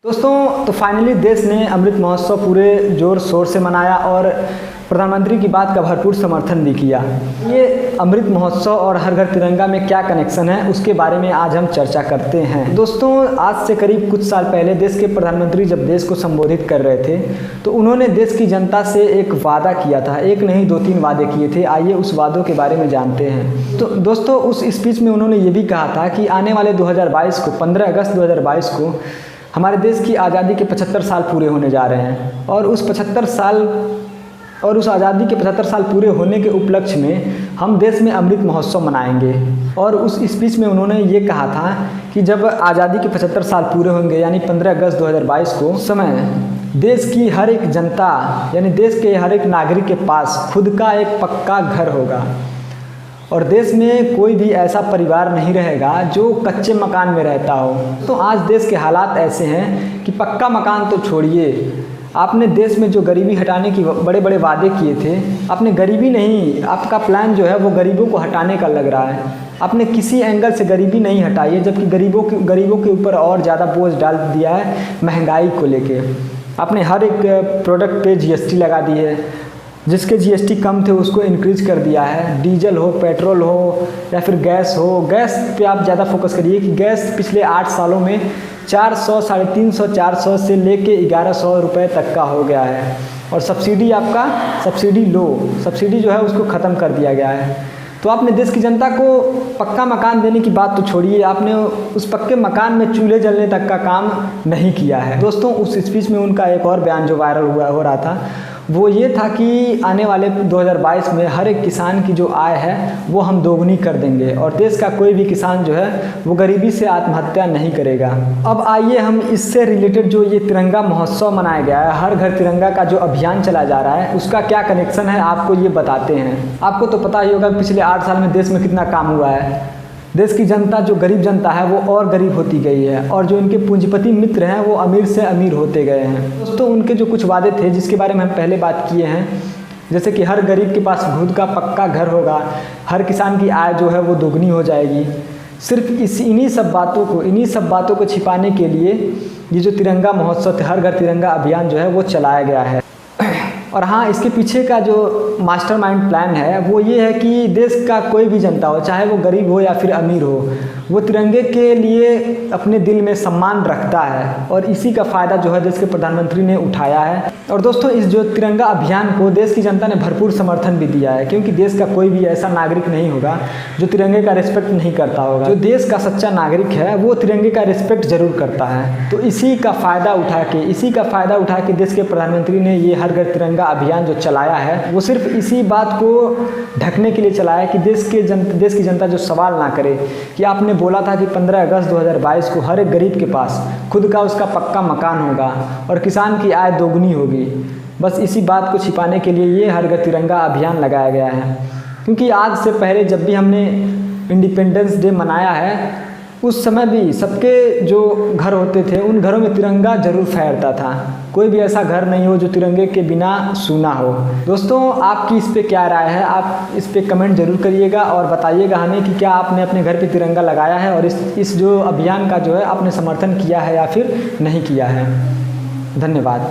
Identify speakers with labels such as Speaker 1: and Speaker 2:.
Speaker 1: दोस्तों तो फाइनली देश ने अमृत महोत्सव पूरे जोर शोर से मनाया और प्रधानमंत्री की बात का भरपूर समर्थन भी किया। ये अमृत महोत्सव और हर घर तिरंगा में क्या कनेक्शन है उसके बारे में आज हम चर्चा करते हैं। दोस्तों आज से करीब कुछ साल पहले देश के प्रधानमंत्री जब देश को संबोधित कर रहे थे तो उन्होंने देश की जनता से एक वादा किया था। एक नहीं 2-3 वादे किए थे। आइए उस वादों के बारे में जानते हैं। तो दोस्तों उस स्पीच में उन्होंने ये भी कहा था कि आने वाले 2022 को 15 अगस्त 2022 को हमारे देश की आज़ादी के 75 साल पूरे होने जा रहे हैं और उस आज़ादी के 75 साल पूरे होने के उपलक्ष्य में हम देश में अमृत महोत्सव मनाएंगे। और उस स्पीच में उन्होंने ये कहा था कि जब आज़ादी के 75 साल पूरे होंगे यानी 15 अगस्त 2022 को समय देश की हर एक जनता यानी देश के हर एक नागरिक के पास खुद का एक पक्का घर होगा और देश में कोई भी ऐसा परिवार नहीं रहेगा जो कच्चे मकान में रहता हो। तो आज देश के हालात ऐसे हैं कि पक्का मकान तो छोड़िए, आपने देश में जो गरीबी हटाने की बड़े बड़े वादे किए थे, आपने गरीबी नहीं, आपका प्लान जो है वो गरीबों को हटाने का लग रहा है। आपने किसी एंगल से गरीबी नहीं हटाई है जबकि गरीबों के ऊपर और ज़्यादा बोझ डाल दिया है महंगाई को लेके। आपने हर एक प्रोडक्ट पे जीएसटी लगा दी है, जिसके जीएसटी कम थे उसको इंक्रीज कर दिया है। डीजल हो, पेट्रोल हो या फिर गैस हो, गैस पे आप ज़्यादा फोकस करिए कि गैस पिछले 8 सालों में 400, 350, 400 से लेके 1100 रुपये तक का हो गया है। और सब्सिडी सब्सिडी जो है उसको ख़त्म कर दिया गया है। तो आपने देश की जनता को पक्का मकान देने की बात तो छोड़िए, आपने उस पक्के मकान में चूल्हे जलने तक का काम नहीं किया है। दोस्तों उस स्पीच में उनका एक और बयान जो वायरल हो रहा था वो ये था कि आने वाले 2022 में हर एक किसान की जो आय है वो हम दोगुनी कर देंगे और देश का कोई भी किसान जो है वो गरीबी से आत्महत्या नहीं करेगा। अब आइए हम इससे रिलेटेड जो ये तिरंगा महोत्सव मनाया गया है, हर घर तिरंगा का जो अभियान चला जा रहा है उसका क्या कनेक्शन है आपको ये बताते हैं। आपको तो पता ही होगा पिछले 8 साल में देश में कितना काम हुआ है। देश की जनता जो गरीब जनता है वो और गरीब होती गई है और जो इनके पूंजीपति मित्र हैं वो अमीर से अमीर होते गए हैं। दोस्तों उनके जो कुछ वादे थे जिसके बारे में हम पहले बात किए हैं, जैसे कि हर गरीब के पास खुद का पक्का घर होगा, हर किसान की आय जो है वो दोगुनी हो जाएगी। सिर्फ इन्हीं सब बातों को छिपाने के लिए ये जो तिरंगा महोत्सव हर घर तिरंगा अभियान जो है वो चलाया गया है। और हाँ, इसके पीछे का जो मास्टरमाइंड प्लान है वो ये है कि देश का कोई भी जनता हो, चाहे वो गरीब हो या फिर अमीर हो, वो तिरंगे के लिए अपने दिल में सम्मान रखता है और इसी का फ़ायदा जो है देश के प्रधानमंत्री ने उठाया है। और दोस्तों इस जो तिरंगा अभियान को देश की जनता ने भरपूर समर्थन भी दिया है, क्योंकि देश का कोई भी ऐसा नागरिक नहीं होगा जो तिरंगे का रिस्पेक्ट नहीं करता होगा। जो देश का सच्चा नागरिक है वो तिरंगे का रिस्पेक्ट जरूर करता है। तो इसी का फ़ायदा उठा के देश के प्रधानमंत्री ने ये हर घर तिरंगा अभियान जो चलाया है वो सिर्फ इसी बात को ढकने के लिए चलाया कि देश की जनता जो सवाल ना करे कि आपने बोला था कि 15 अगस्त 2022 को हर एक गरीब के पास खुद का उसका पक्का मकान होगा और किसान की आय दोगुनी होगी। बस इसी बात को छिपाने के लिए ये हर घर तिरंगा अभियान लगाया गया है। क्योंकि आज से पहले जब भी हमने इंडिपेंडेंस डे मनाया है उस समय भी सबके जो घर होते थे उन घरों में तिरंगा जरूर फहरता था। कोई भी ऐसा घर नहीं हो जो तिरंगे के बिना सूना हो। दोस्तों आपकी इस पे क्या राय है, आप इस पे कमेंट जरूर करिएगा और बताइएगा हमें कि क्या आपने अपने घर पे तिरंगा लगाया है और इस जो अभियान का जो है आपने समर्थन किया है या फिर नहीं किया है। धन्यवाद।